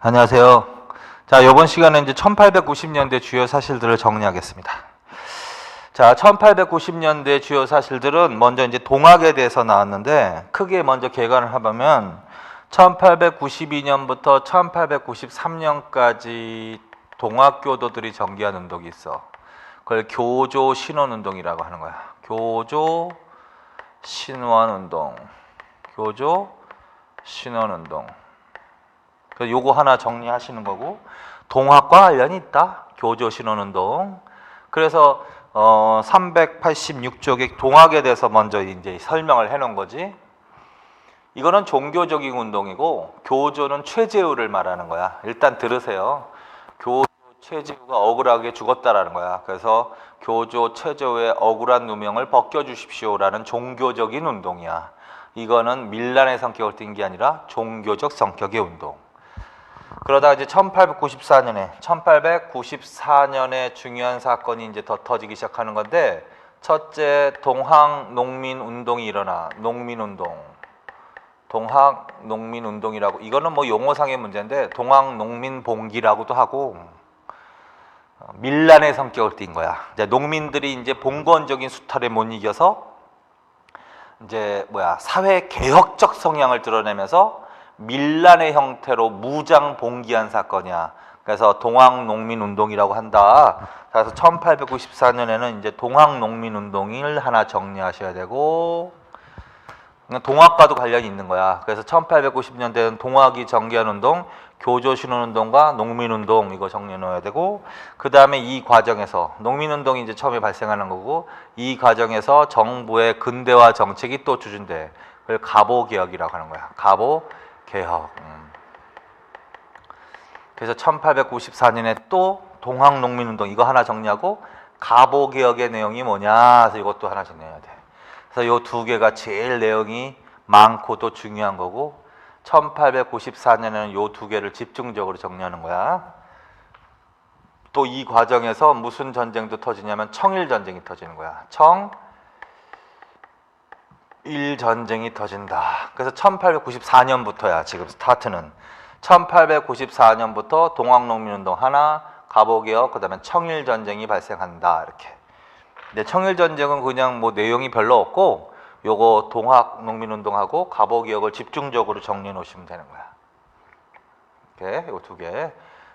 안녕하세요. 자, 이번 시간은 이제 1890년대 주요 사실들을 정리하겠습니다. 자, 1890년대 주요 사실들은 먼저 이제 동학에 대해서 나왔는데 크게 먼저 개관을 해보면 1892년부터 1893년까지 동학교도들이 전개한 운동이 있어. 그걸 교조 신원운동이라고 하는 거야. 교조 신원운동. 교조 신원운동. 요거 하나 정리하시는 거고, 동학과 관련이 있다. 교조 신원운동. 그래서 386쪽에 동학에 대해서 먼저 이제 설명을 해놓은 거지. 이거는 종교적인 운동이고, 교조는 최재우를 말하는 거야. 일단 들으세요. 교조 최재우가 억울하게 죽었다라는 거야. 그래서 교조 최재우의 억울한 누명을 벗겨주십시오라는 종교적인 운동이야. 이거는 밀란의 성격을 띈 게 아니라 종교적 성격의 운동. 그러다 이제 1894년에 중요한 사건이 이제 더 터지기 시작하는 건데, 첫째 동학 농민 운동이 일어나. 농민운동. 동학 농민 운동이라고, 이거는 뭐 용어상의 문제인데 동학 농민 봉기라고도 하고, 밀란의 성격을 띈 거야. 이제 농민들이 이제 봉건적인 수탈에 못 이겨서 이제 사회 개혁적 성향을 드러내면서 밀란의 형태로 무장 봉기한 사건이야. 그래서 동학농민운동이라고 한다. 그래서 1894년에는 이제 동학농민운동을 하나 정리하셔야 되고, 동학과도 관련이 있는 거야. 그래서 1890년대는 동학이 전개한 운동, 교조신원운동과 농민운동, 이거 정리해 놓아야 되고, 그 다음에 이 과정에서 농민운동이 이제 처음에 발생하는 거고, 이 과정에서 정부의 근대화 정책이 또 추진돼. 그걸 가보개혁이라고 하는 거야. 가보개혁. 그래서 1894년에 또 동학농민운동, 이거 하나 정리하고, 가보개혁의 내용이 뭐냐, 그래서 이것도 하나 정리해야 돼. 그래서 요 두 개가 제일 내용이 많고 또 중요한 거고, 1894년에는 요 두 개를 집중적으로 정리하는 거야. 또 이 과정에서 무슨 전쟁도 터지냐면 청일전쟁이 터지는 거야. 청일전쟁이 터진다. 그래서 1894년부터야, 지금 스타트는. 1894년부터 동학농민운동 하나, 가보개혁, 그 다음에 청일전쟁이 발생한다. 이렇게. 근데 청일전쟁은 그냥 뭐 내용이 별로 없고, 요거 동학농민운동하고 가보개혁을 집중적으로 정리해 놓으시면 되는 거야. 이렇게 요 두 개.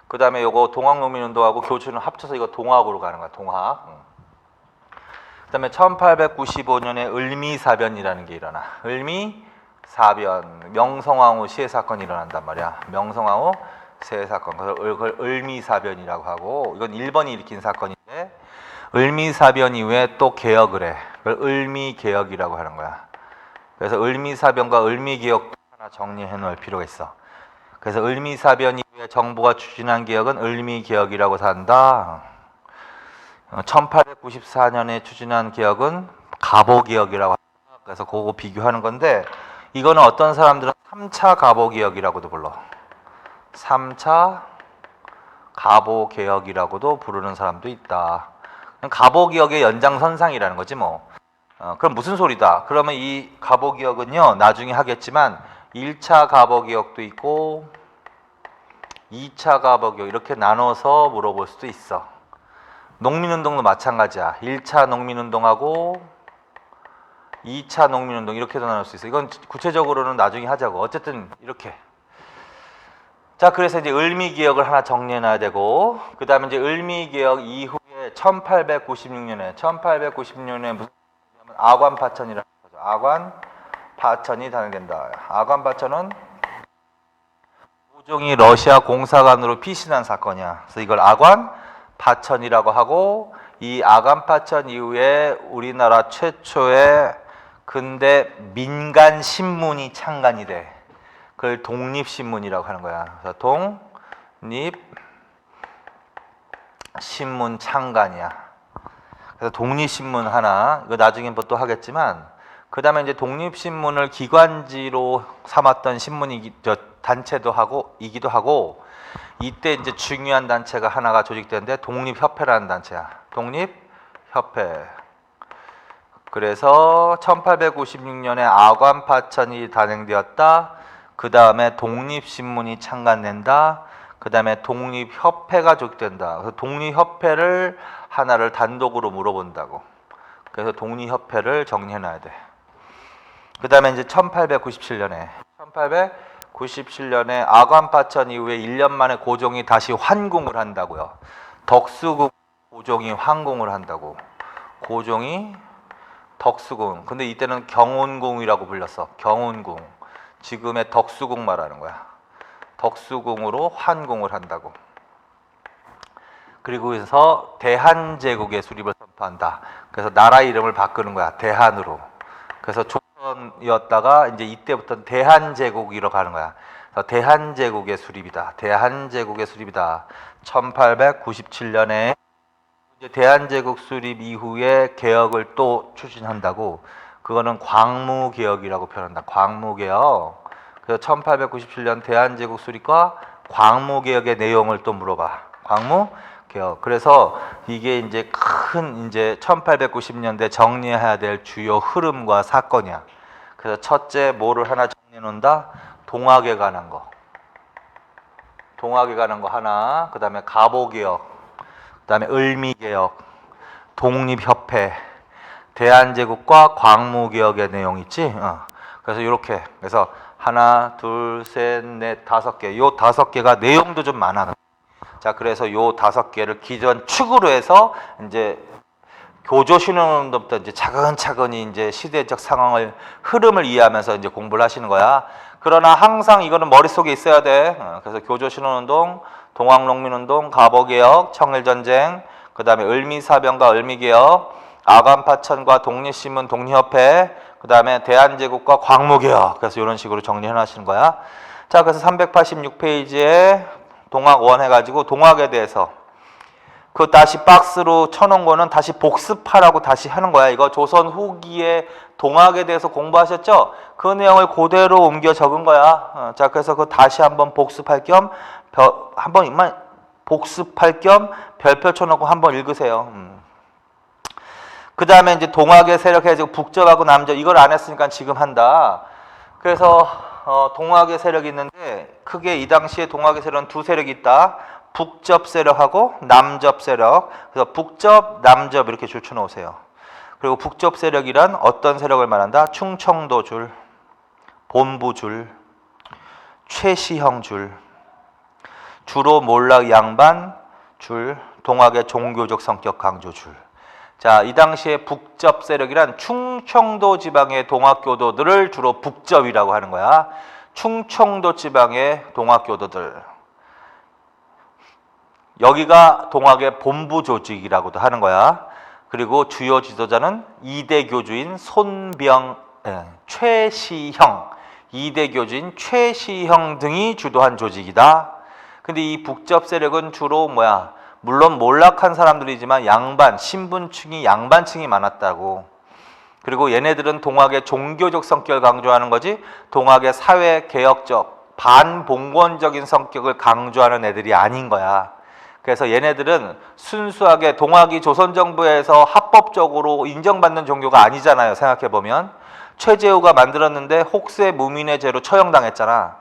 그 다음에 요거 동학농민운동하고 교조는 합쳐서 이거 동학으로 가는 거야. 동학. 그 다음에 1895년에 을미사변이라는 게 일어나. 을미사변. 명성황후 시해 사건이 일어난단 말이야. 명성황후 시해 사건. 그걸 을미사변이라고 하고, 이건 일본이 일으킨 사건인데, 을미사변 이후에 또 개혁을 해. 그걸 을미개혁이라고 하는 거야. 그래서 을미사변과 을미개혁도 하나 정리해 놓을 필요가 있어. 그래서 을미사변 이후에 정부가 추진한 개혁은 을미개혁이라고 한다. 1894년에 추진한 개혁은 가보개혁이라고 한다. 그래서 그거 비교하는 건데, 이거는 어떤 사람들은 3차 가보개혁이라고도 불러. 3차 가보개혁이라고도 부르는 사람도 있다. 가보개혁의 연장선상이라는 거지 뭐. 그럼 무슨 소리다? 그러면 이 가보개혁은요, 나중에 하겠지만 1차 가보개혁도 있고 2차 가보개혁, 이렇게 나눠서 물어볼 수도 있어. 농민운동도 마찬가지야. 1차 농민운동하고 2차 농민운동, 이렇게도 나눌 수 있어. 이건 구체적으로는 나중에 하자고. 어쨌든 이렇게. 자, 그래서 이제 을미개혁을 하나 정리해 놔야 되고, 그 다음에 이제 을미개혁 이후에 1896년에 무슨 아관파천이라는 거죠. 아관파천이 단행된다. 아관파천은 고종이 러시아 공사관으로 피신한 사건이야. 그래서 이걸 아관파천이라고 하고, 이 아관파천 이후에 우리나라 최초의 근대 민간 신문이 창간이 돼. 그걸 독립신문이라고 하는 거야. 그래서 독립신문 창간이야. 그래서 독립신문 하나, 이거 나중에 또 하겠지만, 그 다음에 이제 독립신문을 기관지로 삼았던 단체도 이기도 하고, 이때 이제 중요한 단체가 하나가 조직되는데, 독립협회라는 단체야. 독립협회. 그래서 1896년에 아관파천이 단행되었다. 그 다음에 독립신문이 창간된다. 그 다음에 독립협회가 조직된다. 그래서 독립협회를 하나를 단독으로 물어본다고. 그래서 독립협회를 정리해놔야 돼. 그 다음에 이제 1897년에 아관파천 이후에 1년 만에 고종이 다시 환궁을 한다고요. 덕수궁 고종이 환궁을 한다고. 고종이 덕수궁. 근데 이때는 경운궁이라고 불렸어. 경운궁. 지금의 덕수궁 말하는 거야. 덕수궁으로 환궁을 한다고. 그리고 해서 대한제국의 수립을 선포한다. 그래서 나라 이름을 바꾸는 거야. 대한으로. 그래서 조선이었다가 이제 이때부터 대한제국으로 가는 거야. 그래서 대한제국의 수립이다. 대한제국의 수립이다. 1897년에 이제 대한제국 수립 이후에 개혁을 또 추진한다고. 그거는 광무개혁이라고 표현한다. 광무개혁. 그래서 1897년 대한제국 수립과 광무개혁의 내용을 또 물어봐. 광무개혁. 그래서 이게 이제 큰 이제 1890년대 정리해야 될 주요 흐름과 사건이야. 그래서 첫째 뭐를 하나 정리해 놓는다. 동학에 관한 거. 동학에 관한 거 하나. 그 다음에 가보개혁. 그 다음에 을미개혁. 독립협회. 대한제국과 광무개혁의 내용 있지? 그래서 이렇게. 그래서 하나, 둘, 셋, 넷, 5개. 요 5개가 내용도 좀 많아. 자, 그래서 요 5개를 기존 축으로 해서 이제 교조신흥운동부터 이제 차근차근히 이제 시대적 상황을 흐름을 이해하면서 이제 공부를 하시는 거야. 그러나 항상 이거는 머릿속에 있어야 돼. 그래서 교조신흥운동, 동학농민운동, 가보개혁, 청일전쟁, 그 다음에 을미사변과 을미개혁, 아관파천과 독립신문, 독립협회, 그 다음에 대한제국과 광무개혁. 그래서 이런 식으로 정리해 놔시는 거야. 자, 그래서 386페이지에 동학원 해가지고 동학에 대해서 그 다시 박스로 쳐놓은 거는 다시 복습하라고 다시 하는 거야. 이거 조선 후기에 동학에 대해서 공부하셨죠? 그 내용을 그대로 옮겨 적은 거야. 자, 그래서 그 다시 한번 복습할 겸 복습할 겸 별표 쳐놓고 한번 읽으세요. 그 다음에 이제 동학의 세력 해가지고 북접하고 남접 이걸 안 했으니까 지금 한다. 그래서 동학의 세력이 있는데 크게 이 당시에 동학의 세력은 두 세력이 있다. 북접 세력하고 남접 세력. 그래서 북접, 남접 이렇게 줄쳐 놓으세요. 그리고 북접 세력이란 어떤 세력을 말한다? 충청도줄, 본부줄, 최시형줄, 주로 몰락 양반 줄, 동학의 종교적 성격 강조줄. 자, 이 당시에 북접 세력이란 충청도 지방의 동학교도들을 주로 북접이라고 하는 거야. 충청도 지방의 동학교도들. 여기가 동학의 본부 조직이라고도 하는 거야. 그리고 주요 지도자는 2대 교주인 최시형, 2대 교주인 최시형 등이 주도한 조직이다. 근데 이 북접 세력은 주로 물론 몰락한 사람들이지만 양반, 신분층이 양반층이 많았다고. 그리고 얘네들은 동학의 종교적 성격을 강조하는 거지 동학의 사회 개혁적, 반봉건적인 성격을 강조하는 애들이 아닌 거야. 그래서 얘네들은 순수하게 동학이 조선정부에서 합법적으로 인정받는 종교가 아니잖아요. 생각해보면 최재우가 만들었는데 혹세 무민의 죄로 처형당했잖아.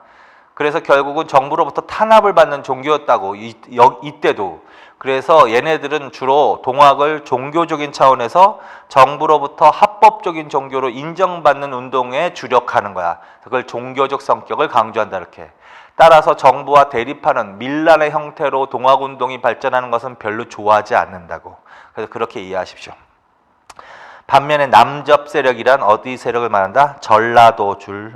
그래서 결국은 정부로부터 탄압을 받는 종교였다고. 이때도. 그래서 얘네들은 주로 동학을 종교적인 차원에서 정부로부터 합법적인 종교로 인정받는 운동에 주력하는 거야. 그걸 종교적 성격을 강조한다 이렇게. 따라서 정부와 대립하는 밀란의 형태로 동학운동이 발전하는 것은 별로 좋아하지 않는다고. 그래서 그렇게 이해하십시오. 반면에 남접 세력이란 어디 세력을 말한다? 전라도줄,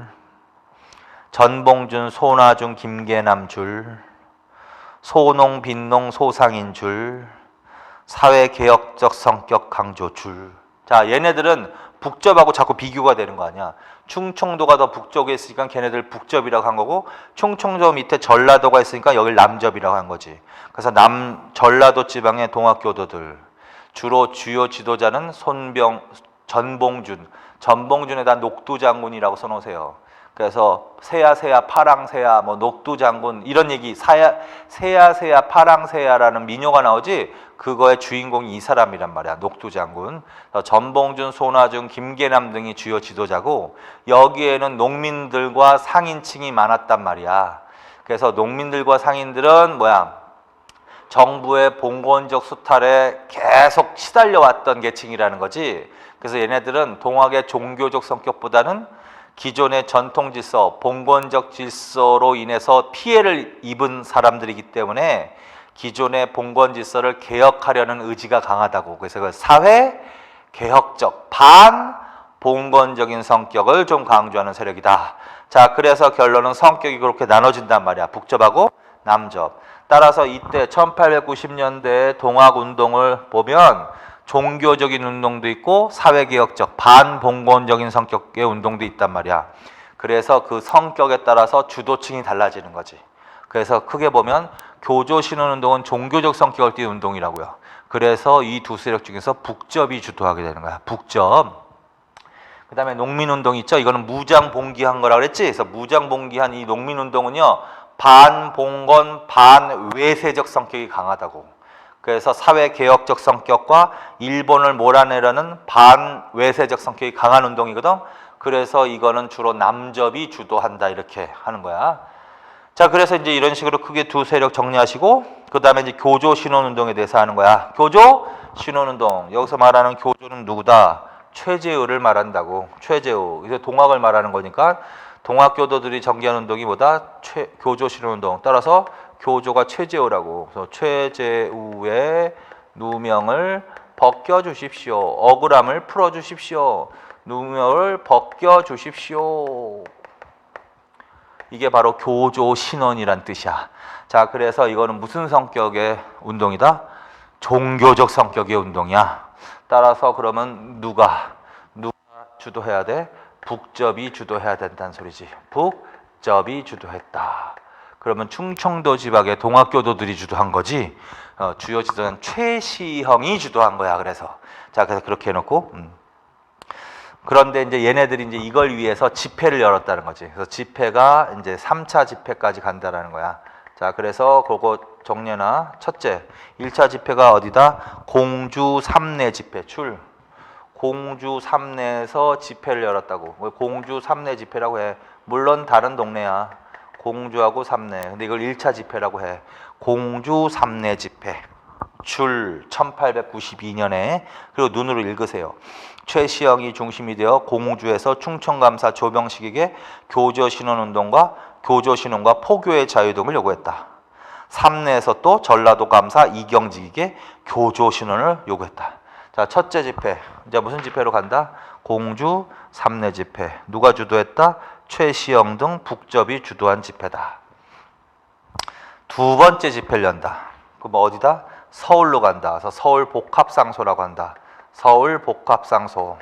전봉준, 손아중, 김계남 줄, 소농, 빈농, 소상인 줄, 사회개혁적 성격 강조 줄. 자, 얘네들은 북접하고 자꾸 비교가 되는 거 아니야. 충청도가 더 북쪽에 있으니까 걔네들 북접이라고 한 거고 충청도 밑에 전라도가 있으니까 여길 남접이라고 한 거지. 그래서 전라도 지방의 동학교도들 주로 주요 지도자는 전봉준에다 녹두장군이라고 써놓으세요. 그래서 새야 파랑새야 뭐 녹두장군 이런 얘기 새야 파랑새야라는 민요가 나오지 그거의 주인공이 이 사람이란 말이야. 녹두장군. 전봉준, 손아준, 김계남 등이 주요 지도자고 여기에는 농민들과 상인층이 많았단 말이야. 그래서 농민들과 상인들은 정부의 봉건적 수탈에 계속 시달려왔던 계층이라는 거지. 그래서 얘네들은 동학의 종교적 성격보다는 기존의 전통 질서, 봉건적 질서로 인해서 피해를 입은 사람들이기 때문에 기존의 봉건 질서를 개혁하려는 의지가 강하다고. 그래서 그 사회 개혁적 반봉건적인 성격을 좀 강조하는 세력이다. 자, 그래서 결론은 성격이 그렇게 나눠진단 말이야. 북접하고 남접. 따라서 이때 1890년대 동학운동을 보면 종교적인 운동도 있고 사회개혁적 반봉건적인 성격의 운동도 있단 말이야. 그래서 그 성격에 따라서 주도층이 달라지는 거지. 그래서 크게 보면 교조신혼운동은 종교적 성격을 띠는 운동이라고요. 그래서 이 두 세력 중에서 북접이 주도하게 되는 거야. 북접. 그 다음에 농민운동 있죠. 이거는 무장봉기한 거라고 그랬지. 그래서 무장봉기한 이 농민운동은요, 반봉건 반외세적 성격이 강하다고. 그래서 사회개혁적 성격과 일본을 몰아내려는 반외세적 성격이 강한 운동이거든. 그래서 이거는 주로 남접이 주도한다 이렇게 하는 거야. 자, 그래서 이제 이런 식으로 크게 두 세력 정리하시고 그 다음에 이제 교조신혼운동에 대해서 하는 거야. 교조신혼운동. 여기서 말하는 교조는 누구다? 최재우를 말한다고. 최재우. 이제 동학을 말하는 거니까 동학교도들이 전개한 운동이 뭐다? 교조신혼운동. 따라서 교조가 최재우라고. 그래서 최재우의 누명을 벗겨주십시오. 억울함을 풀어주십시오. 누명을 벗겨주십시오. 이게 바로 교조신원이란 뜻이야. 자, 그래서 이거는 무슨 성격의 운동이다? 종교적 성격의 운동이야. 따라서 그러면 누가 주도해야 돼? 북접이 주도해야 된다는 소리지. 북접이 주도했다. 그러면 충청도 지방의 동학교도들이 주도한 거지. 주요 지도는 최시형이 주도한 거야. 그래서 그렇게 해놓고. 그런데 이제 얘네들이 이제 이걸 위해서 집회를 열었다는 거지. 그래서 집회가 이제 3차 집회까지 간다라는 거야. 자, 그래서 그거 정리나 첫째, 1차 집회가 어디다? 공주 삼내 집회 출. 공주 삼내에서 집회를 열었다고. 공주 삼내 집회라고 해. 물론 다른 동네야. 공주하고 삼내. 근데 이걸 1차 집회라고 해. 공주 삼내 집회. 줄 1892년에. 그리고 눈으로 읽으세요. 최시영이 중심이 되어 공주에서 충청감사 조병식에게 교조신혼운동과 교조신혼과 포교의 자유 등을 요구했다. 삼내에서 또 전라도 감사 이경직에게 교조신혼을 요구했다. 자, 첫째 집회. 이제 무슨 집회로 간다? 공주 삼내 집회. 누가 주도했다? 최시영 등 북접이 주도한 집회다. 두 번째 집회를 연다. 그럼 어디다? 서울로 간다. 그래서 서울 복합상소라고 한다. 서울 복합상소.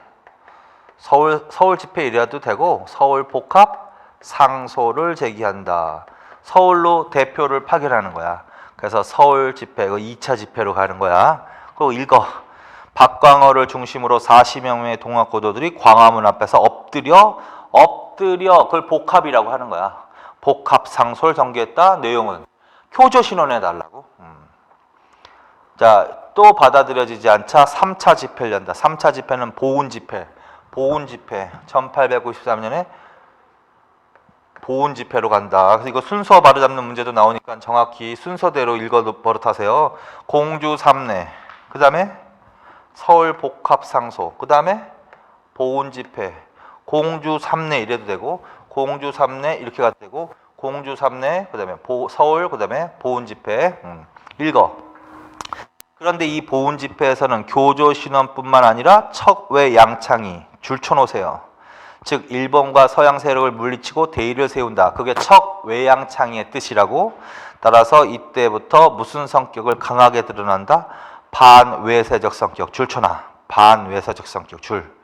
서울 집회 이래도 되고 서울 복합상소를 제기한다. 서울로 대표를 파견하는 거야. 그래서 서울 집회, 2차 집회로 가는 거야. 그리고 읽어. 박광어를 중심으로 40여 명의 동학고도들이 광화문 앞에서 엎드려 그걸 복합이라고 하는 거야. 복합상소를 전개했다. 내용은 교조신원해 달라고. 자, 또 받아들여지지 않자 3차 집회를 연다. 3차 집회는 보훈집회. 1893년에 보훈집회로 간다. 그래서 이거 순서 바로잡는 문제도 나오니까 정확히 순서대로 읽어 버릇하세요. 공주 삼내, 그 다음에 서울 복합상소, 그 다음에 보훈집회. 공주 삼내 이래도 되고 공주 삼내 이렇게 가도 되고 공주 삼내, 그 다음에 서울, 그 다음에 보훈집회. 읽어. 그런데 이 보훈집회에서는 교조신원뿐만 아니라 척외 양창이 줄쳐놓으세요. 즉 일본과 서양 세력을 물리치고 대의를 세운다. 그게 척외양창의 뜻이라고. 따라서 이때부터 무슨 성격을 강하게 드러난다? 반외세적 성격. 줄쳐놔. 반외세적 성격. 줄.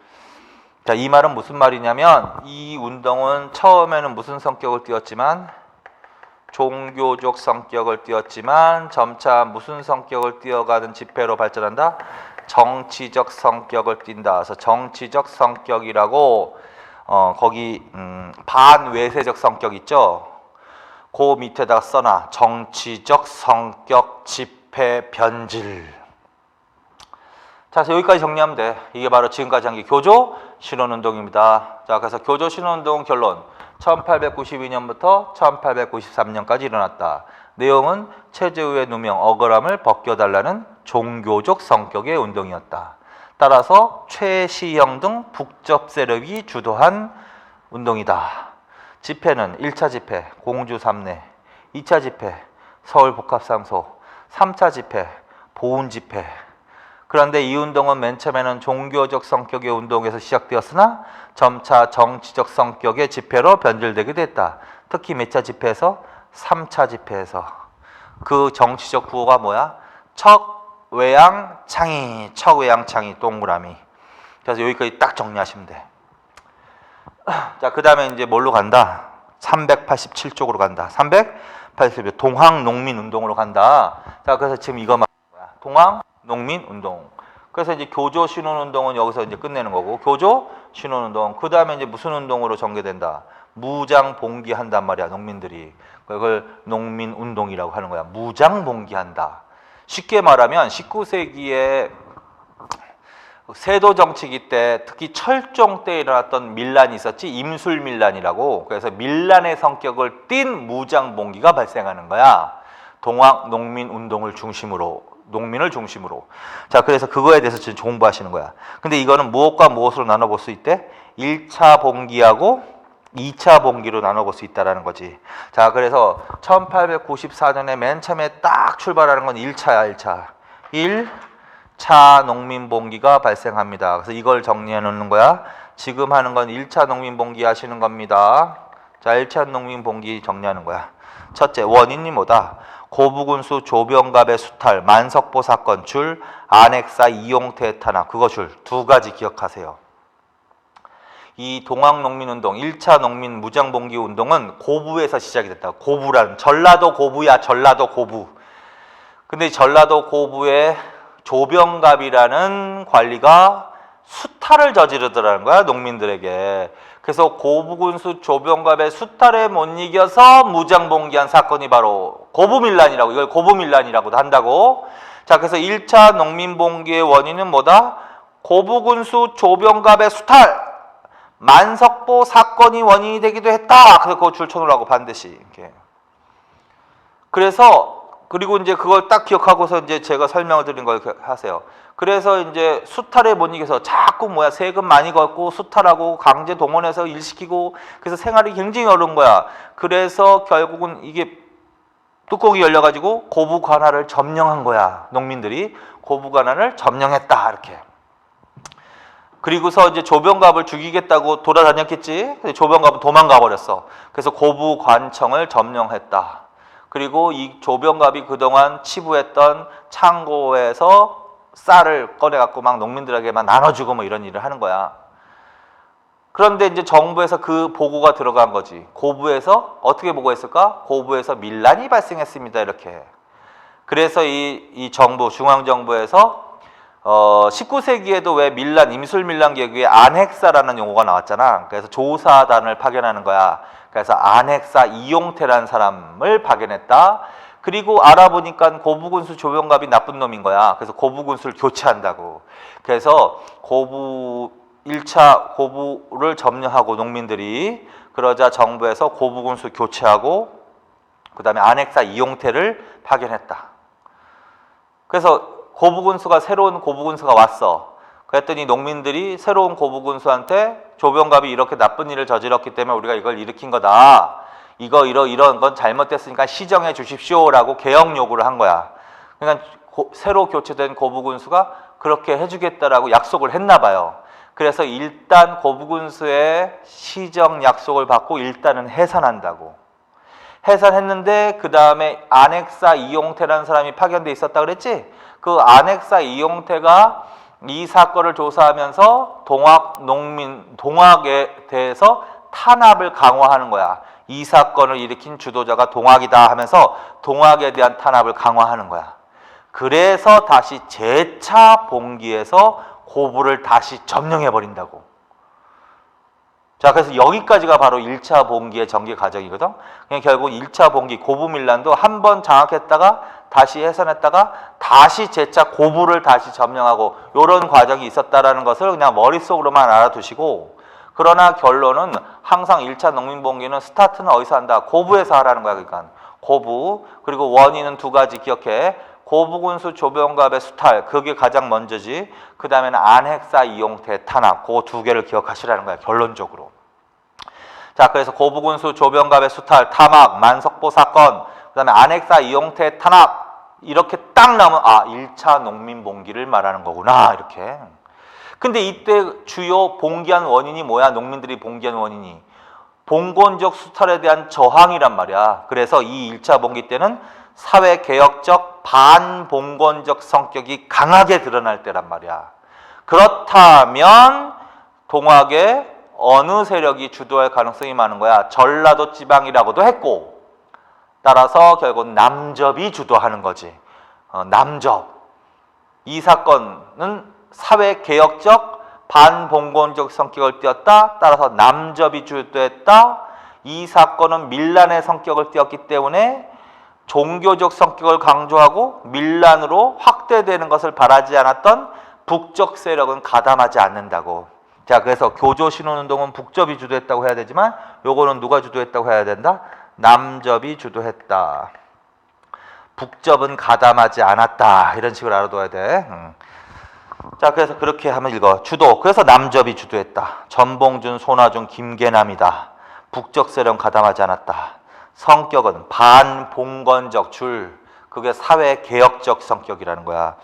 자, 이 말은 무슨 말이냐면 이 운동은 처음에는 무슨 성격을 띄었지만 종교적 성격을 띄었지만 점차 무슨 성격을 띄어가는 집회로 발전한다? 정치적 성격을 띈다. 그래서 정치적 성격이라고 거기 반외세적 성격 있죠. 그 밑에다가 써놔. 정치적 성격 집회 변질. 자, 그래서 여기까지 정리하면 돼. 이게 바로 지금까지 한 게 교조 신원운동입니다. 자, 그래서 교조 신원운동 결론. 1892년부터 1893년까지 일어났다. 내용은 체제후의 누명, 억울함을 벗겨달라는 종교적 성격의 운동이었다. 따라서 최시형 등 북접 세력이 주도한 운동이다. 집회는 1차 집회, 공주 삼례, 2차 집회, 서울복합상소, 3차 집회, 보훈 집회. 그런데 이 운동은 맨 처음에는 종교적 성격의 운동에서 시작되었으나 점차 정치적 성격의 집회로 변질되게 됐다. 특히 몇 차 집회에서? 3차 집회에서. 그 정치적 구호가 뭐야? 척외양창이, 척외양창이 동그라미. 그래서 여기까지 딱 정리하시면 돼. 자, 그 다음에 이제 뭘로 간다? 387쪽으로 간다. 387쪽 동학농민운동으로 간다. 자, 그래서 지금 이거 말하는 거야. 동학농민운동. 그래서 이제 교조 신원운동은 여기서 이제 끝내는 거고, 교조 신원운동. 그 다음에 이제 무슨 운동으로 전개된다? 무장 봉기한단 말이야, 농민들이. 그걸 농민운동이라고 하는 거야. 무장 봉기한다. 쉽게 말하면 19세기에 세도 정치기 때, 특히 철종 때 일어났던 밀란이 있었지, 임술밀란이라고. 그래서 밀란의 성격을 띤 무장봉기가 발생하는 거야. 동학농민운동을 중심으로, 농민을 중심으로. 자, 그래서 그거에 대해서 지금 공부하시는 거야. 근데 이거는 무엇과 무엇으로 나눠볼 수 있대? 1차 봉기하고 2차 봉기로 나눠볼 수 있다는 거지. 자, 그래서 1894년에 맨 처음에 딱 출발하는 건 1차야, 1차. 1차 농민봉기가 발생합니다. 그래서 이걸 정리해 놓는 거야. 지금 하는 건 1차 농민봉기 하시는 겁니다. 자, 1차 농민봉기 정리하는 거야. 첫째, 원인이 뭐다? 고부군수 조병갑의 수탈, 만석보 사건 줄, 안핵사 이용태의 탄압, 그거 줄 두 가지 기억하세요. 이 동학농민운동, 1차 농민 무장봉기 운동은 고부에서 시작이 됐다. 고부란, 전라도 고부야, 전라도 고부. 근데 전라도 고부의 조병갑이라는 관리가 수탈을 저지르더라는 거야, 농민들에게. 그래서 고부군수 조병갑의 수탈에 못 이겨서 무장봉기한 사건이 바로 고부밀란이라고, 이걸 고부밀란이라고도 한다고. 자, 그래서 1차 농민봉기의 원인은 뭐다? 고부군수 조병갑의 수탈, 만석보 사건이 원인이 되기도 했다. 그래서 그거 줄 쳐놓으라고, 반드시. 이렇게. 그래서 그리고 이제 그걸 딱 기억하고서 이제 제가 설명을 드린 걸 하세요. 그래서 이제 수탈에 못 이겨서 자꾸 세금 많이 걷고 수탈하고 강제 동원해서 일시키고, 그래서 생활이 굉장히 어려운 거야. 그래서 결국은 이게 뚜껑이 열려가지고 고부 관할을 점령한 거야. 농민들이 고부 관할을 점령했다, 이렇게. 그리고서 이제 조병갑을 죽이겠다고 돌아다녔겠지. 근데 조병갑은 도망가 버렸어. 그래서 고부 관청을 점령했다. 그리고 이 조병갑이 그동안 치부했던 창고에서 쌀을 꺼내갖고 막 농민들에게 막 나눠주고 뭐 이런 일을 하는 거야. 그런데 이제 정부에서 그 보고가 들어간 거지. 고부에서 어떻게 보고했을까? 고부에서 밀란이 발생했습니다, 이렇게. 그래서 이 정부, 중앙정부에서 19세기에도 왜 밀란, 임술밀란 계획에 안핵사라는 용어가 나왔잖아. 그래서 조사단을 파견하는 거야. 그래서 안핵사 이용태라는 사람을 파견했다. 그리고 알아보니까 고부군수 조병갑이 나쁜 놈인 거야. 그래서 고부군수를 교체한다고. 그래서 1차 고부를 점령하고 농민들이, 그러자 정부에서 고부군수 교체하고 그 다음에 안핵사 이용태를 파견했다. 그래서 고부군수가, 새로운 고부군수가 왔어. 그랬더니 농민들이 새로운 고부군수한테 조병갑이 이렇게 나쁜 일을 저질렀기 때문에 우리가 이걸 일으킨 거다. 이런 건 잘못됐으니까 시정해 주십시오라고 개혁 요구를 한 거야. 그러니까 새로 교체된 고부군수가 그렇게 해주겠다라고 약속을 했나 봐요. 그래서 일단 고부군수의 시정 약속을 받고 일단은 해산한다고. 해산했는데 그 다음에 안핵사 이용태라는 사람이 파견돼 있었다 그랬지? 그 안핵사 이용태가 이 사건을 조사하면서 동학에 대해서 탄압을 강화하는 거야. 이 사건을 일으킨 주도자가 동학이다 하면서 동학에 대한 탄압을 강화하는 거야. 그래서 다시 재차 봉기해서 고부를 다시 점령해 버린다고. 자, 그래서 여기까지가 바로 1차 봉기의 전개 과정이거든. 그냥 결국 1차 봉기 고부밀란도 한 번 장악했다가 다시 해산했다가 다시 재차 고부를 다시 점령하고 이런 과정이 있었다라는 것을 그냥 머릿속으로만 알아두시고, 그러나 결론은 항상 1차 농민봉기는 스타트는 어디서 한다? 고부에서 하라는 거야. 그러니까 고부, 그리고 원인은 두 가지 기억해. 고부군수 조병갑의 수탈, 그게 가장 먼저지. 그 다음에는 안핵사 이용태 탄압, 그 두 개를 기억하시라는 거야, 결론적으로. 자, 그래서 고부군수 조병갑의 수탈, 타막, 만석보 사건, 그 다음에 안핵사 이용태 탄압, 이렇게 딱 나오면 1차 농민봉기를 말하는 거구나, 이렇게. 근데 이때 주요 봉기한 원인이 뭐야? 농민들이 봉기한 원인이 봉건적 수탈에 대한 저항이란 말이야. 그래서 이 1차 봉기 때는 사회개혁적 반봉건적 성격이 강하게 드러날 때란 말이야. 그렇다면 동학에 어느 세력이 주도할 가능성이 많은 거야? 전라도 지방이라고도 했고, 따라서 결국 남접이 주도하는 거지. 남접. 이 사건은 사회개혁적 반봉건적 성격을 띄었다. 따라서 남접이 주도했다. 이 사건은 밀란의 성격을 띄었기 때문에 종교적 성격을 강조하고 밀란으로 확대되는 것을 바라지 않았던 북적 세력은 가담하지 않는다고. 자, 그래서 교조 신혼운동은 북접이 주도했다고 해야 되지만 요거는 누가 주도했다고 해야 된다? 남접이 주도했다. 북접은 가담하지 않았다. 이런 식으로 알아둬야 돼. 자, 그래서 그렇게 하면 읽어. 주도. 그래서 남접이 주도했다. 전봉준, 손아준, 김계남이다. 북적 세력은 가담하지 않았다. 성격은 반봉건적 줄. 그게 사회개혁적 성격이라는 거야.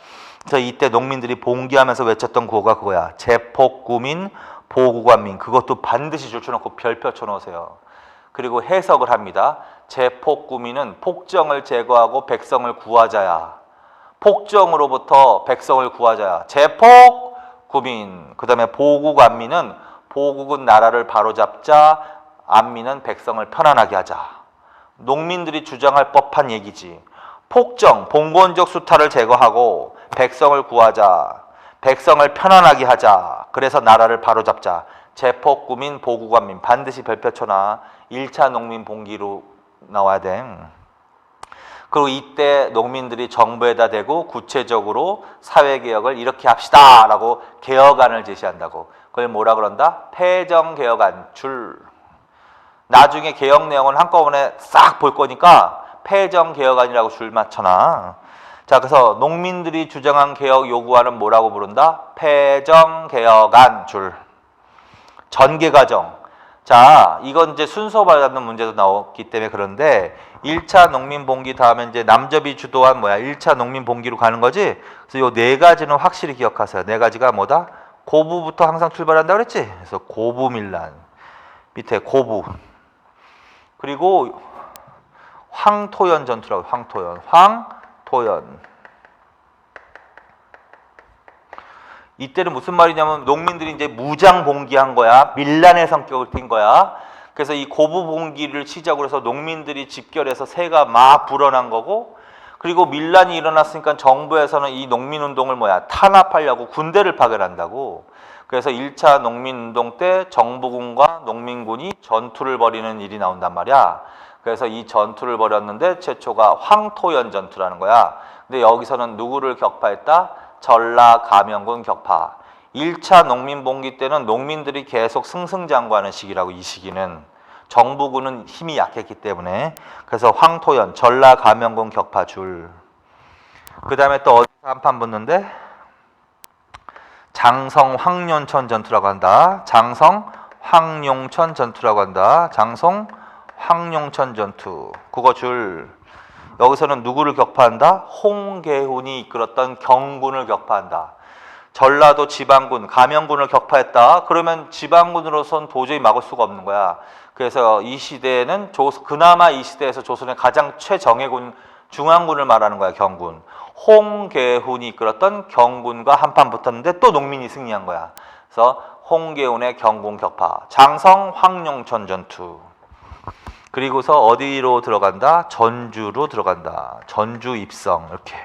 그래서 이때 농민들이 봉기하면서 외쳤던 구호가 그거야. 제폭구민, 보구관민. 그것도 반드시 줄쳐놓고 별표 쳐놓으세요. 그리고 해석을 합니다. 제폭구민은 폭정을 제거하고 백성을 구하자야. 폭정으로부터 백성을 구하자야. 제폭구민. 그 다음에 보국안민은 보국은 나라를 바로잡자, 안민은 백성을 편안하게 하자. 농민들이 주장할 법한 얘기지. 폭정, 봉건적 수탈을 제거하고 백성을 구하자. 백성을 편안하게 하자. 그래서 나라를 바로잡자. 제폭구민, 보국안민. 반드시 별표 쳐놔. 1차 농민 봉기로 나와야 돼. 그리고 이때 농민들이 정부에다 대고 구체적으로 사회개혁을 이렇게 합시다 라고 개혁안을 제시한다고. 그걸 뭐라 그런다? 폐정개혁안 줄. 나중에 개혁 내용은 한꺼번에 싹 볼 거니까 폐정개혁안이라고 줄 맞춰놔. 자, 그래서 농민들이 주장한 개혁 요구안은 뭐라고 부른다? 폐정개혁안 줄. 전개과정. 자, 이건 이제 순서 받는 문제도 나왔기 때문에 그런데 1차 농민봉기 다음에 이제 남접이 주도한 1차 농민봉기로 가는 거지. 그래서 요 네 가지는 확실히 기억하세요. 네 가지가 뭐다? 고부부터 항상 출발한다 그랬지? 그래서 고부밀란. 밑에 고부. 그리고 황토연 전투라고. 황토연. 이때는 무슨 말이냐면 농민들이 이제 무장 봉기한 거야. 밀란의 성격을 띈 거야. 그래서 이 고부 봉기를 시작으로 해서 농민들이 집결해서 새가 막 불어난 거고, 그리고 밀란이 일어났으니까 정부에서는 이 농민운동을 탄압하려고 군대를 파견한다고. 그래서 1차 농민운동 때 정부군과 농민군이 전투를 벌이는 일이 나온단 말이야. 그래서 이 전투를 벌였는데 최초가 황토연 전투라는 거야. 근데 여기서는 누구를 격파했다? 전라 가명군 격파. 1차 농민봉기 때는 농민들이 계속 승승장구하는 시기라고. 이 시기는 정부군은 힘이 약했기 때문에. 그래서 황토연, 전라 가명군 격파 줄. 그 다음에 또 어디서 한판 붙는데? 장성 황룡천 전투라고 한다. 장성 황룡천 전투라고 한다. 장성 황룡천 전투. 그거 줄. 여기서는 누구를 격파한다? 홍계훈이 이끌었던 경군을 격파한다. 전라도 지방군, 가명군을 격파했다. 그러면 지방군으로선 도저히 막을 수가 없는 거야. 그래서 이 시대에는 그나마 이 시대에서 조선의 가장 최정예군, 중앙군을 말하는 거야. 경군. 홍계훈이 이끌었던 경군과 한판 붙었는데 또 농민이 승리한 거야. 그래서 홍계훈의 경군 격파. 장성 황룡천 전투. 그리고서 어디로 들어간다? 전주로 들어간다. 전주 입성. 이렇게.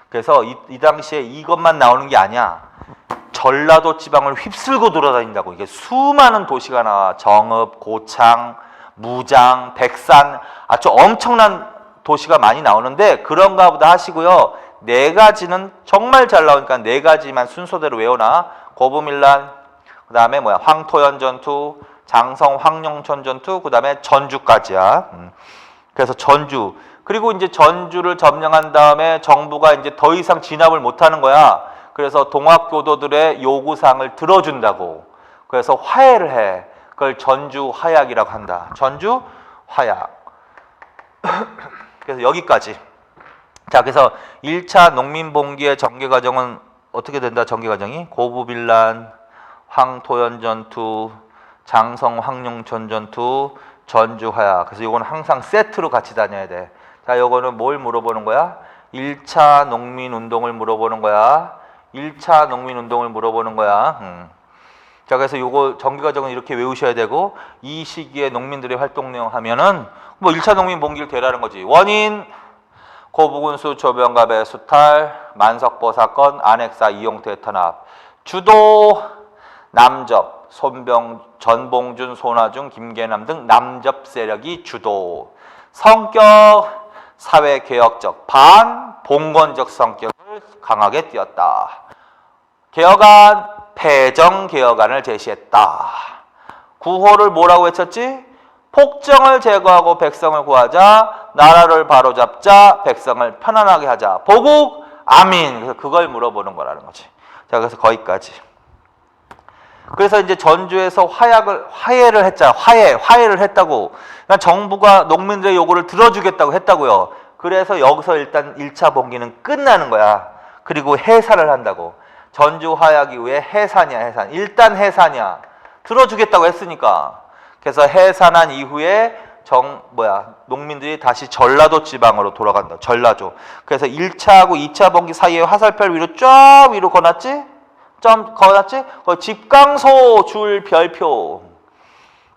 그래서 이 당시에 이것만 나오는 게 아니야. 전라도 지방을 휩쓸고 돌아다닌다고. 이게 수많은 도시가 나와. 정읍, 고창, 무장, 백산, 아주 엄청난 도시가 많이 나오는데 그런가 보다 하시고요. 네 가지는 정말 잘 나오니까 네 가지만 순서대로 외워놔. 고부밀란, 그 다음에 뭐야, 황토연 전투, 장성 황룡천 전투, 그 다음에 전주까지야. 그래서 전주. 그리고 이제 전주를 점령한 다음에 정부가 이제 더 이상 진압을 못하는 거야. 그래서 동학교도들의 요구사항을 들어준다고. 그래서 화해를 해. 그걸 전주 화약이라고 한다. 전주 화약. 그래서 여기까지. 자, 그래서 1차 농민봉기의 전개 과정은 어떻게 된다? 전개 과정이 고부빌란, 황토연 전투, 장성 황룡천 전투, 전주 화약. 그래서 이거는 항상 세트로 같이 다녀야 돼. 자, 요거는 뭘 물어보는 거야? 1차 농민운동을 물어보는 거야. 1차 농민운동을 물어보는 거야. 자, 그래서 요거 전개 과정은 이렇게 외우셔야 되고, 이 시기에 농민들의 활동 내용 하면은 뭐 1차 농민봉기를 대라는 거지. 원인, 고부군수 조병갑의 수탈, 만석보 사건, 안핵사 이용태 탄압. 주도, 남접, 손병, 전봉준, 손아중, 김계남 등 남접 세력이 주도. 성격, 사회개혁적, 반봉건적 성격을 강하게 띄었다. 개혁안, 패정개혁안을 제시했다. 구호를 뭐라고 외쳤지? 폭정을 제거하고 백성을 구하자, 나라를 바로잡자, 백성을 편안하게 하자. 보국, 아민. 그래서 그걸 물어보는 거라는 거지. 자, 그래서 거기까지. 그래서 이제 전주에서 화해를 했잖아. 화해를 했다고. 그러니까 정부가 농민들의 요구를 들어주겠다고 했다고요. 그래서 여기서 일단 1차 봉기는 끝나는 거야. 그리고 해산을 한다고. 전주 화약 이후에 해산이야, 해산. 일단 해산이야. 들어주겠다고 했으니까. 그래서 해산한 이후에 농민들이 다시 전라도 지방으로 돌아간다. 전라도. 그래서 1차하고 2차 봉기 사이에 화살표를 위로 쫙 위로 거놨지? 점 거놨지? 집강소 줄 별표.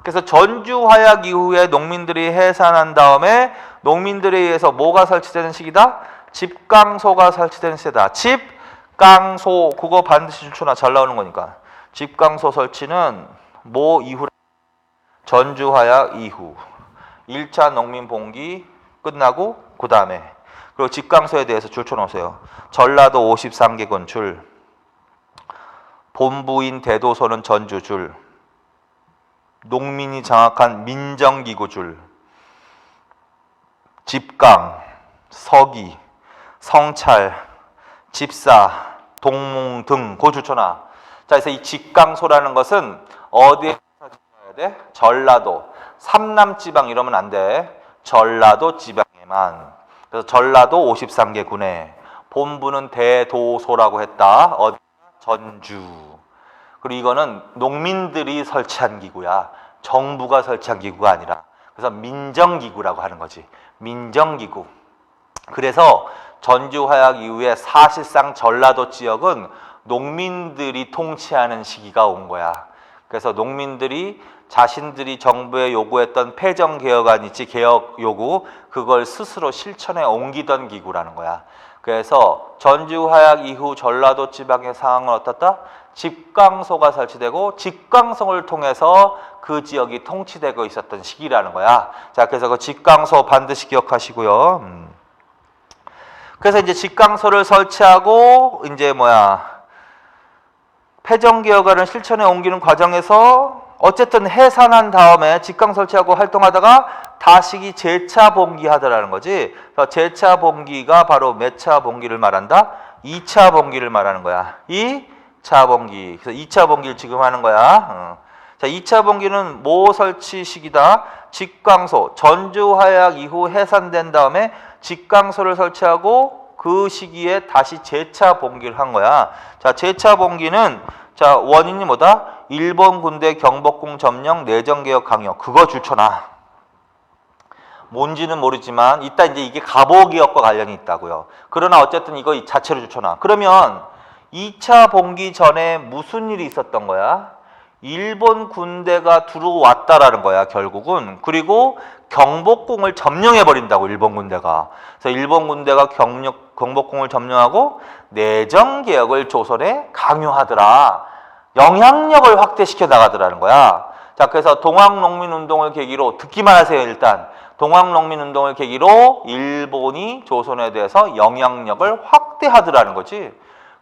그래서 전주 화약 이후에 농민들이 해산한 다음에 농민들에 의해서 뭐가 설치되는 시기다? 집강소가 설치되는 시기다. 집강소. 그거 반드시 줄쳐놔. 잘 나오는 거니까. 집강소 설치는 뭐 이후? 전주 화약 이후. 1차 농민 봉기 끝나고 그 다음에. 그리고 집강소에 대해서 줄쳐놓으세요. 전라도 53개군 줄. 본부인 대도소는 전주 줄. 농민이 장악한 민정기구 줄. 집강, 서기, 성찰, 집사, 동문 등 그 줄쳐놔. 자, 그래서 이 집강소라는 것은 어디에 지어야 돼? 전라도, 삼남지방 이러면 안 돼. 전라도 지방에만. 그래서 전라도 53개 군에 본부는 대도소라고 했다. 어디? 전주. 그리고 이거는 농민들이 설치한 기구야. 정부가 설치한 기구가 아니라. 그래서 민정기구라고 하는 거지. 민정기구. 그래서 전주 화약 이후에 사실상 전라도 지역은 농민들이 통치하는 시기가 온 거야. 그래서 농민들이 자신들이 정부에 요구했던 패정개혁안 있지, 개혁 요구, 그걸 스스로 실천에 옮기던 기구라는 거야. 그래서 전주 화약 이후 전라도 지방의 상황은 어떻다? 집강소가 설치되고 집강소를 통해서 그 지역이 통치되고 있었던 시기라는 거야. 자, 그래서 그 집강소 반드시 기억하시고요. 그래서 이제 집강소를 설치하고 이제 패정개혁안을 실천에 옮기는 과정에서 어쨌든 해산한 다음에 집강 설치하고 활동하다가 다시 재차 봉기하더라는 거지. 그래서 재차 봉기가 바로 몇 차 봉기를 말한다? 2차 봉기를 말하는 거야. 2차 봉기. 그래서 2차 봉기를 지금 하는 거야. 자, 2차 봉기는 뭐 설치 시기다? 집강소. 전주 화약 이후 해산된 다음에 집강소를 설치하고 그 시기에 다시 재차 봉기를 한 거야. 자, 재차 봉기는 자, 원인이 뭐다? 일본 군대 경복궁 점령, 내정개혁 강요. 그거 줄쳐놔. 뭔지는 모르지만 이따 이제 이게 갑오개혁과 관련이 있다고요. 그러나 어쨌든 이거 자체로 줄쳐놔. 그러면 2차 봉기 전에 무슨 일이 있었던 거야? 일본 군대가 들어왔다라는 거야, 결국은. 그리고 경복궁을 점령해 버린다고, 일본 군대가. 그래서 일본 군대가 경복궁을 점령하고 내정 개혁을 조선에 강요하더라. 영향력을 확대시켜 나가더라는 거야. 자, 그래서 동학농민운동을 계기로, 듣기만 하세요, 일단. 동학농민운동을 계기로 일본이 조선에 대해서 영향력을 확대하더라는 거지.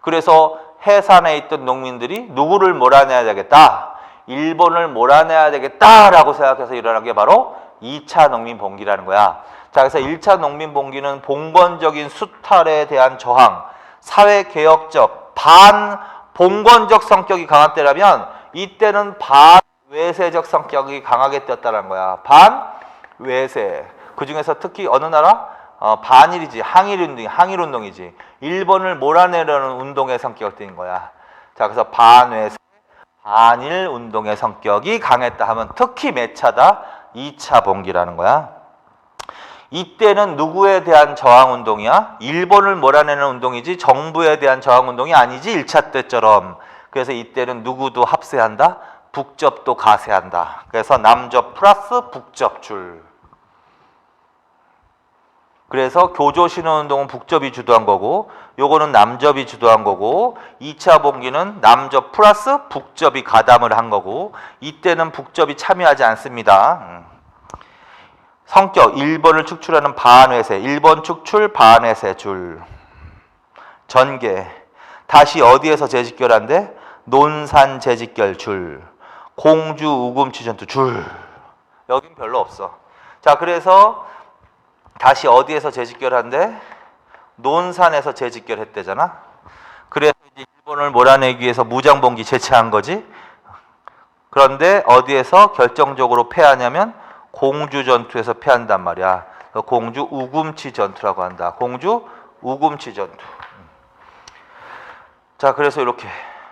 그래서 해산에 있던 농민들이 누구를 몰아내야 되겠다, 일본을 몰아내야 되겠다라고 생각해서 일어난 게 바로 2차 농민봉기라는 거야. 자, 그래서 1차 농민봉기는 봉건적인 수탈에 대한 저항, 사회개혁적, 반봉건적 성격이 강한 때라면 이때는 반외세적 성격이 강하게 되었다는 거야. 반외세. 그 중에서 특히 어느 나라? 반일이지. 항일운동이지. 일본을 몰아내려는 운동의 성격을 띈 거야. 자, 그래서 반외세, 반일 운동의 성격이 강했다 하면 특히 몇 차다? 2차 봉기라는 거야. 이때는 누구에 대한 저항운동이야? 일본을 몰아내는 운동이지 정부에 대한 저항운동이 아니지, 1차 때처럼. 그래서 이때는 누구도 합세한다? 북접도 가세한다. 그래서 남접 플러스 북접 줄. 그래서 교조신혼운동은 북접이 주도한 거고, 요거는 남접이 주도한 거고, 2차 봉기는 남접 플러스 북접이 가담을 한 거고, 이때는 북접이 참여하지 않습니다. 성격, 일본을 축출하는 반외세, 일본 축출 반외세 줄. 전개, 다시 어디에서 재직결한대? 논산 재직결 줄. 공주 우금치 전투 줄. 여긴 별로 없어. 자, 그래서 다시 어디에서 재직결한대? 논산에서 재직결했대잖아. 그래서 이제 일본을 몰아내기 위해서 무장봉기 제치한 거지. 그런데 어디에서 결정적으로 패하냐면 공주 전투에서 패한단 말이야. 공주 우금치 전투라고 한다. 공주 우금치 전투. 자, 그래서 이렇게.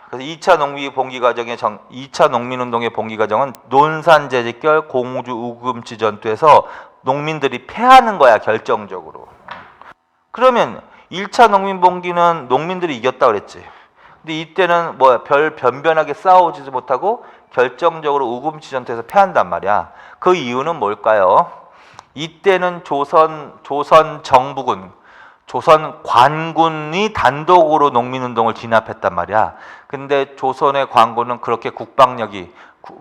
그래서 2차 농민운동의 봉기 과정은 논산 재직결, 공주 우금치 전투에서 농민들이 패하는 거야, 결정적으로. 그러면 1차 농민봉기는 농민들이 이겼다 그랬지. 근데 이때는 별 변변하게 싸우지도 못하고 결정적으로 우금치 전투에서 패한단 말이야. 그 이유는 뭘까요? 이때는 조선 정부군, 조선 관군이 단독으로 농민운동을 진압했단 말이야. 근데 조선의 관군은 그렇게 국방력이,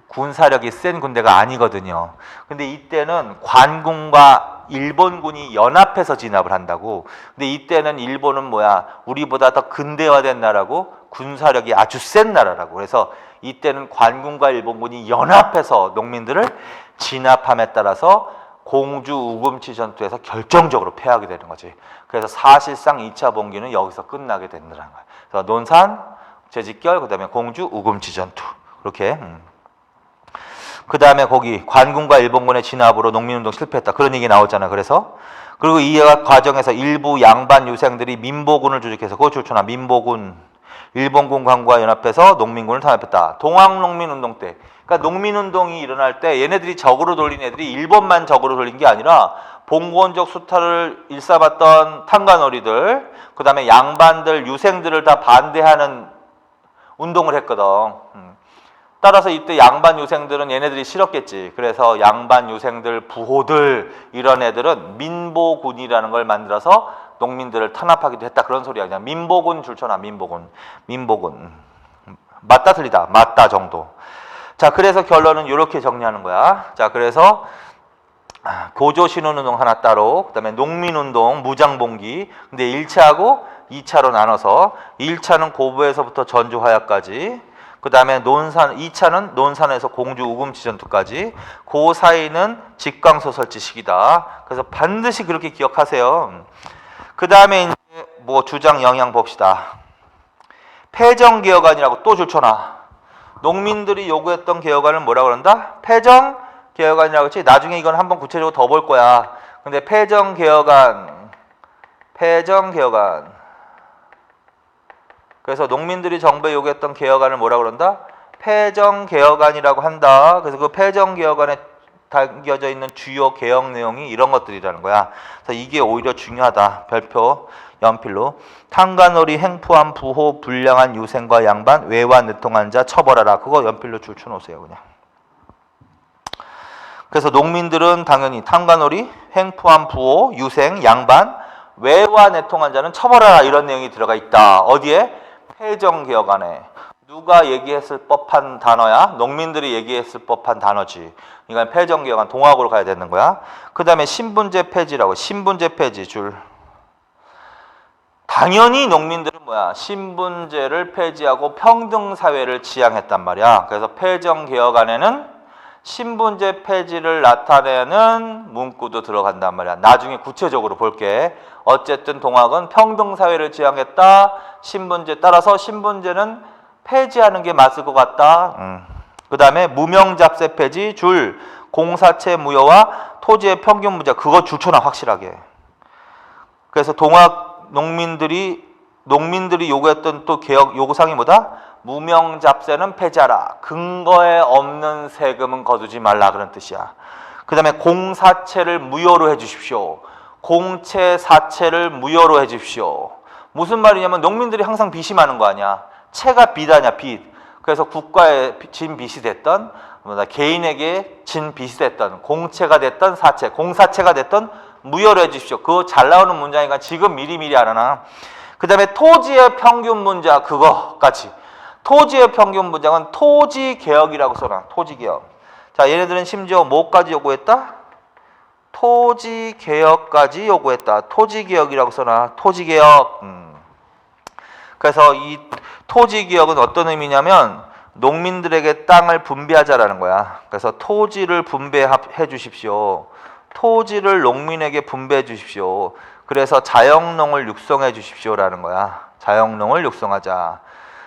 군사력이 센 군대가 아니거든요. 근데 이때는 관군과 일본군이 연합해서 진압을 한다고. 근데 이때는 일본은 우리보다 더 근대화된 나라고 군사력이 아주 센 나라라고. 그래서 이때는 관군과 일본군이 연합해서 농민들을 진압함에 따라서 공주 우금치 전투에서 결정적으로 패하게 되는 거지. 그래서 사실상 2차 봉기는 여기서 끝나게 된다는 거야. 그래서 논산 재직결, 그다음에 공주 우금치 전투. 그렇게. 그 다음에 거기 관군과 일본군의 진압으로 농민운동 실패했다. 그런 얘기 나오잖아. 그래서 그리고 이 과정에서 일부 양반 유생들이 민보군을 조직해서, 그거 좋잖아. 민보군, 일본군 관과 연합해서 농민군을 탄압했다. 동학농민운동 때. 그러니까 농민운동이 일어날 때 얘네들이 적으로 돌린 애들이 일본만 적으로 돌린 게 아니라 봉건적 수탈을 일삼았던 탄관어리들, 그 다음에 양반들, 유생들을 다 반대하는 운동을 했거든. 따라서 이때 양반 유생들은 얘네들이 싫었겠지. 그래서 양반 유생들, 부호들, 이런 애들은 민보군이라는 걸 만들어서 농민들을 탄압하기도 했다. 그런 소리야. 그냥 민보군 줄쳐놔. 민보군. 맞다 틀리다. 맞다 정도. 자, 그래서 결론은 이렇게 정리하는 거야. 자, 그래서 교조신혼운동 하나 따로, 그 다음에 농민운동, 무장봉기. 근데 1차하고 2차로 나눠서 1차는 고부에서부터 전주화야까지, 그 다음에 2차는 논산에서 공주 우금치 전투까지, 그 사이는 직광소설지 시기다. 그래서 반드시 그렇게 기억하세요. 그 다음에 이제 주장 영향 봅시다. 폐정개혁안이라고 또 줄쳐놔. 농민들이 요구했던 개혁안을 뭐라고 그런다? 폐정개혁안이라고 했지. 나중에 이건 한번 구체적으로 더 볼 거야. 근데 폐정개혁안. 그래서 농민들이 정부에 요구했던 개혁안을 뭐라고 그런다? 폐정개혁안이라고 한다. 그래서 그 폐정개혁안의 담겨져 있는 주요 개혁 내용이 이런 것들이라는 거야. 그래서 이게 오히려 중요하다. 별표 연필로. 탄간오리 행포한 부호 불량한 유생과 양반 외환 내통한 자 처벌하라. 그거 연필로 줄 쳐놓으세요 그냥. 그래서 농민들은 당연히 탄간오리 행포한 부호 유생 양반 외환 내통한 자는 처벌하라 이런 내용이 들어가 있다. 어디에? 폐정개혁안에. 누가 얘기했을 법한 단어야? 농민들이 얘기했을 법한 단어지. 그러니까 폐정개혁안 동학으로 가야 되는 거야. 그 다음에 신분제 폐지라고. 신분제 폐지 줄. 당연히 농민들은 뭐야? 신분제를 폐지하고 평등사회를 지향했단 말이야. 그래서 폐정개혁안에는 신분제 폐지를 나타내는 문구도 들어간단 말이야. 나중에 구체적으로 볼게. 어쨌든 동학은 평등사회를 지향했다. 신분제 따라서 신분제는 폐지하는 게 맞을 것 같다. 그 다음에 무명잡세 폐지 줄. 공사체 무효와 토지의 평균 문제 그거 줄쳐놔 확실하게. 그래서 동학 농민들이 요구했던 또 개혁 요구사항이 뭐다? 무명잡세는 폐지하라. 근거에 없는 세금은 거두지 말라 그런 뜻이야. 그 다음에 공사채를 무효로 해주십시오. 공채 사채를 무효로 해주십시오. 무슨 말이냐면 농민들이 항상 빚이 많은 거 아니야. 채가 빚 아니야 빚. 그래서 국가에 진 빚이 됐던 개인에게 진 빚이 됐던 공채가 됐던 사채 공사채가 됐던 무효로 해주십시오. 그거 잘 나오는 문장이니까 지금 미리미리 알아놔. 그 다음에 토지의 평균 문자 그거까지. 토지의 평균 문장은 토지개혁이라고 써놔. 토지개혁. 자, 얘네들은 심지어 뭐까지 요구했다? 토지개혁까지 요구했다. 토지개혁이라고 써놔. 토지개혁. 그래서 이 토지개혁은 어떤 의미냐면 농민들에게 땅을 분배하자라는 거야. 그래서 토지를 분배해 주십시오. 토지를 농민에게 분배해 주십시오. 그래서 자영농을 육성해 주십시오라는 거야. 자영농을 육성하자.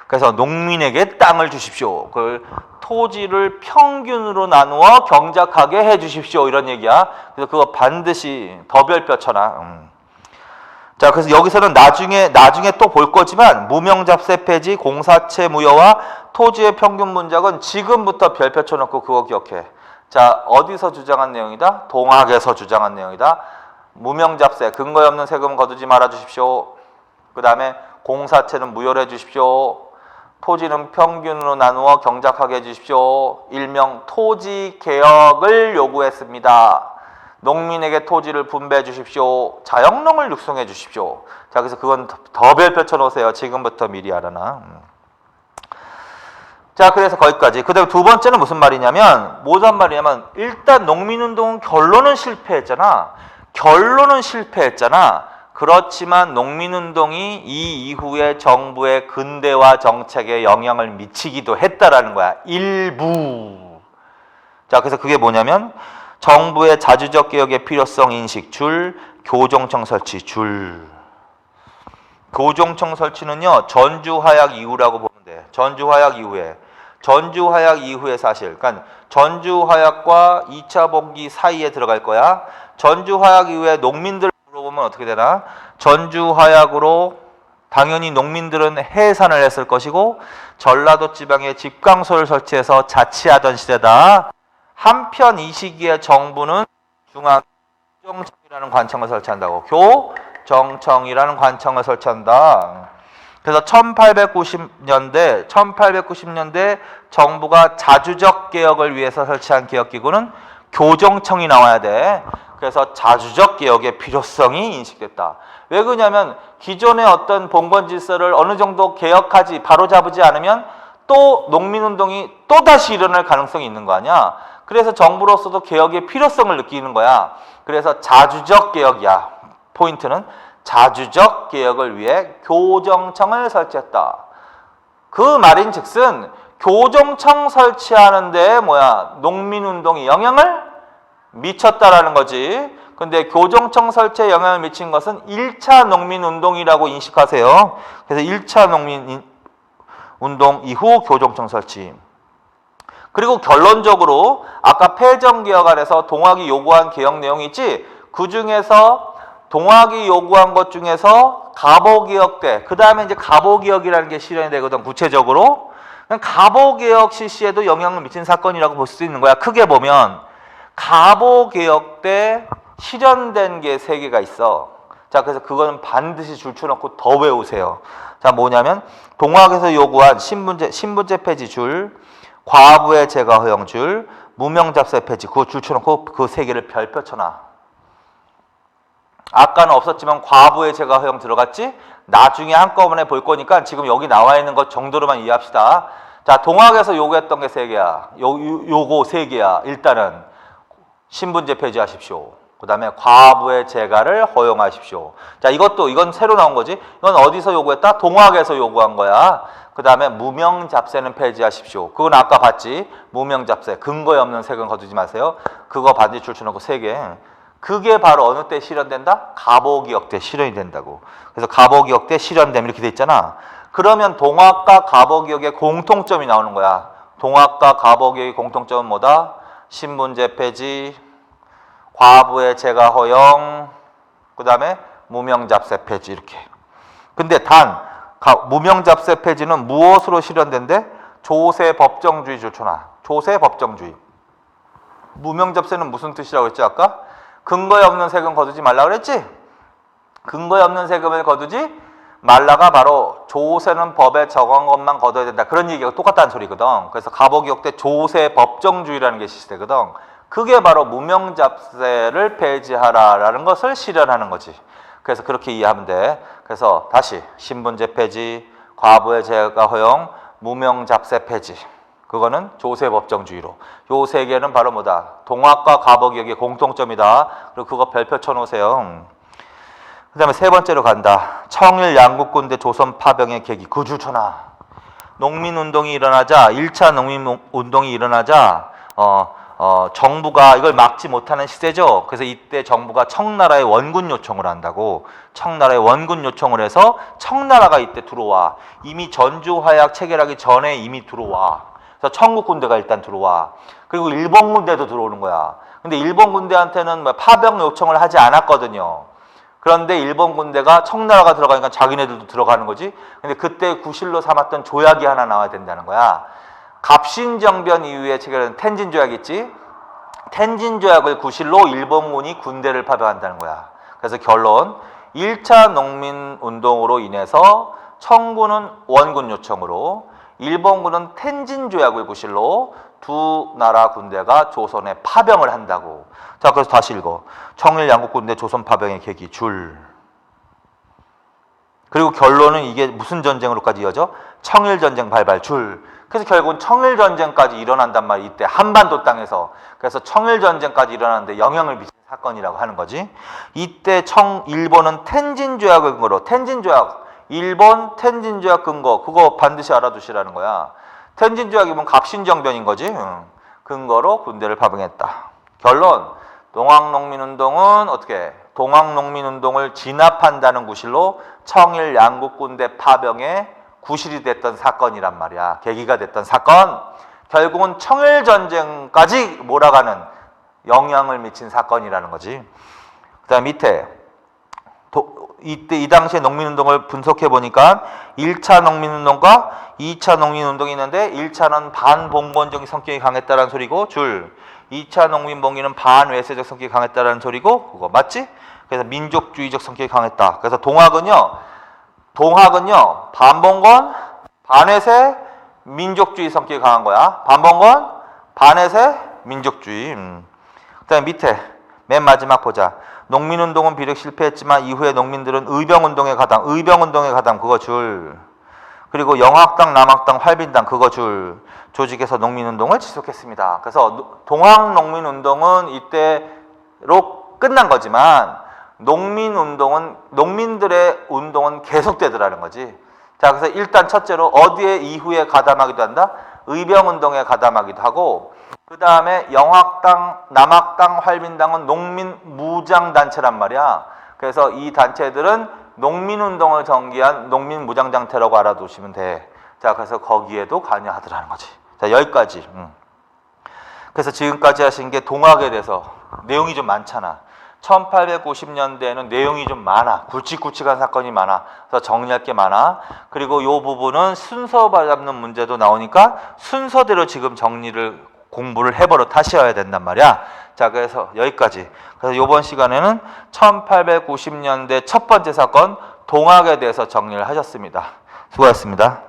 그래서 농민에게 땅을 주십시오. 그걸 토지를 평균으로 나누어 경작하게 해 주십시오. 이런 얘기야. 그래서 그거 반드시 더별표 쳐놔. 자, 그래서 여기서는 나중에 또 볼 거지만 무명잡세 폐지, 공사채 무효와 토지의 평균 문작은 지금부터 별표 쳐놓고 그거 기억해. 자, 어디서 주장한 내용이다? 동학에서 주장한 내용이다. 무명잡세, 근거에 없는 세금 거두지 말아 주십시오. 그 다음에 공사채는 무효로 해 주십시오. 토지는 평균으로 나누어 경작하게 해주십시오. 일명 토지개혁을 요구했습니다. 농민에게 토지를 분배해 주십시오. 자영농을 육성해 주십시오. 자, 그래서 그건 더 별표 쳐놓으세요. 지금부터 미리 알아놔. 자, 그래서 거기까지. 그 다음에 두 번째는 무슨 말이냐면 일단 농민운동은 결론은 실패했잖아. 그렇지만 농민운동이 이 이후에 정부의 근대화 정책에 영향을 미치기도 했다라는 거야. 일부. 자, 그래서 그게 뭐냐면 정부의 자주적 개혁의 필요성 인식 줄, 교정청 설치 줄. 교정청 설치는요, 전주화약 이후라고 보면 돼. 전주화약 이후에 사실. 그러니까 전주화약과 2차 봉기 사이에 들어갈 거야. 전주화약 이후에 농민들 물어보면 어떻게 되나? 전주화약으로 당연히 농민들은 해산을 했을 것이고 전라도 지방에 집강소를 설치해서 자치하던 시대다. 한편 이 시기에 정부는 중앙교정청이라는 관청을 설치한다고. 교정청이라는 관청을 설치한다. 그래서 1890년대 정부가 자주적 개혁을 위해서 설치한 개혁기구는 교정청이 나와야 돼. 그래서 자주적 개혁의 필요성이 인식됐다. 왜 그러냐면 기존의 어떤 봉건 질서를 어느 정도 개혁하지 바로잡지 않으면 또 농민운동이 또다시 일어날 가능성이 있는 거 아니야. 그래서 정부로서도 개혁의 필요성을 느끼는 거야. 그래서 자주적 개혁이야. 포인트는 자주적 개혁을 위해 교정청을 설치했다. 그 말인즉슨 교정청 설치하는데 농민운동이 영향을 미쳤다라는 거지. 근데 교정청 설치에 영향을 미친 것은 1차 농민운동이라고 인식하세요. 그래서 1차 농민운동 이후 교정청 설치. 그리고 결론적으로 아까 폐정개혁안에서 동학이 요구한 개혁 내용이 있지. 그 중에서 동학이 요구한 것 중에서 가보개혁 때, 그 다음에 이제 가보개혁이라는 게 실현이 되거든. 구체적으로 가보개혁 실시에도 영향을 미친 사건이라고 볼 수 있는 거야. 크게 보면. 갑오개혁 때 실현된 게 세 개가 있어. 자, 그래서 그거는 반드시 줄쳐놓고 더 외우세요. 자, 뭐냐면 동학에서 요구한 신분제 폐지 줄, 과부의 제가 허용 줄, 무명잡세 폐지, 그거 줄쳐놓고 그 세 개를 별표 쳐놔. 아까는 없었지만 과부의 제가 허용 들어갔지? 나중에 한꺼번에 볼 거니까 지금 여기 나와 있는 것 정도로만 이해합시다. 자, 동학에서 요구했던 게 세 개야. 요거 세 개야. 일단은 신분제 폐지하십시오. 그 다음에 과부의 제가를 허용하십시오. 자, 이건 새로 나온 거지. 이건 어디서 요구했다? 동학에서 요구한 거야. 그 다음에 무명잡세는 폐지하십시오. 그건 아까 봤지. 무명잡세, 근거에 없는 세금 거두지 마세요. 그거 반드시 줄쳐놓고 세 개. 그게 바로 어느 때 실현된다? 갑오개혁 때 실현이 된다고. 그래서 갑오개혁 때 실현됨 이렇게 돼 있잖아. 그러면 동학과 갑오개혁의 공통점이 나오는 거야. 동학과 갑오개혁의 공통점은 뭐다? 신분제 폐지, 과부의 제가 허용, 그 다음에 무명잡세 폐지 이렇게. 근데 단 무명잡세 폐지는 무엇으로 실현된대? 조세법정주의 줄쳐놔. 조세법정주의. 무명잡세는 무슨 뜻이라고 했지 아까? 근거에 없는 세금 거두지 말라 그랬지? 근거에 없는 세금을 거두지 말라가 바로 조세는 법에 정한 것만 거둬야 된다. 그런 얘기가 똑같다는 소리거든. 그래서 갑오개혁 때 조세법정주의라는 게 시되거든. 그게 바로 무명잡세를 폐지하라라는 것을 실현하는 거지. 그래서 그렇게 이해하면 돼. 그래서 다시 신분제 폐지, 과부의 제가 허용, 무명잡세 폐지. 그거는 조세법정주의로. 요 세 개는 바로 뭐다? 동학과 갑오개혁의 공통점이다. 그리고 그거 별표 쳐놓으세요. 그 다음에 세 번째로 간다. 청일 양국군대 조선 파병의 계기. 그 줄 쳐놔. 농민운동이 일어나자, 1차 농민운동이 일어나자 정부가 이걸 막지 못하는 시대죠. 그래서 이때 정부가 청나라에 원군 요청을 한다고. 청나라에 원군 요청을 해서 청나라가 이때 들어와. 이미 전주화약 체결하기 전에 이미 들어와. 그래서 청국 군대가 일단 들어와. 그리고 일본 군대도 들어오는 거야. 근데 일본 군대한테는 파병 요청을 하지 않았거든요. 그런데 일본 군대가 청나라가 들어가니까 자기네들도 들어가는 거지. 근데 그때 구실로 삼았던 조약이 하나 나와야 된다는 거야. 갑신정변 이후에 체결한 텐진 조약 있지? 텐진 조약을 구실로 일본군이 군대를 파병한다는 거야. 그래서 결론 1차 농민운동으로 인해서 청군은 원군 요청으로 일본군은 텐진 조약을 구실로 두 나라 군대가 조선에 파병을 한다고. 자, 그래서 다시 읽어. 청일 양국 군대 조선 파병의 계기 줄. 그리고 결론은 이게 무슨 전쟁으로까지 이어져? 청일 전쟁 발발 줄. 그래서 결국은 청일 전쟁까지 일어난단 말이야. 이때 한반도 땅에서. 그래서 청일 전쟁까지 일어나는데 영향을 미친 사건이라고 하는 거지. 이때 일본은 텐진 조약을 근거로 텐진 조약 일본 텐진 조약 근거 그거 반드시 알아두시라는 거야. 텐진 조약이면 갑신정변인 거지. 근거로 군대를 파병했다. 결론 동학농민운동은 어떻게? 동학농민운동을 진압한다는 구실로 청일 양국군대 파병에 구실이 됐던 사건이란 말이야. 계기가 됐던 사건. 결국은 청일전쟁까지 몰아가는 영향을 미친 사건이라는 거지. 그 다음 밑에 이때 이 당시에 농민운동을 분석해 보니까 1차 농민운동과 2차 농민운동이 있는데 1차는 반봉건적인 성격이 강했다는 소리고 줄 2차 농민봉기는 반외세적 성격이 강했다는 소리고 그거 맞지? 그래서 민족주의적 성격이 강했다. 그래서 동학은요 반봉건, 반외세, 민족주의 성격이 강한 거야. 반봉건, 반외세, 민족주의. 그다음에 밑에 맨 마지막 보자. 농민운동은 비력 실패했지만 이후에 농민들은 의병운동에 가담 그거 줄. 그리고 영학당, 남학당, 활빈당 그거 줄. 조직에서 농민운동을 지속했습니다. 그래서 동학농민운동은 이때로 끝난 거지만 농민들의 운동은 계속되더라는 거지. 자, 그래서 일단 첫째로 어디에 이후에 가담하기도 한다? 의병운동에 가담하기도 하고 그 다음에 영학당, 남학당, 활빈당은 농민 무장단체란 말이야. 그래서 이 단체들은 농민운동을 전개한 농민 무장단체라고 알아두시면 돼. 자, 그래서 거기에도 관여하더라는 거지. 자, 여기까지. 그래서 지금까지 하신 게 동학에 대해서 내용이 좀 많잖아. 1850년대에는 내용이 좀 많아. 굵직굵직한 사건이 많아. 그래서 정리할 게 많아. 그리고 이 부분은 순서 잡는 문제도 나오니까 순서대로 지금 정리를 공부를 해버릇 하셔야 된단 말이야. 자, 그래서 여기까지. 그래서 이번 시간에는 1890년대 첫 번째 사건 동학에 대해서 정리를 하셨습니다. 수고하셨습니다.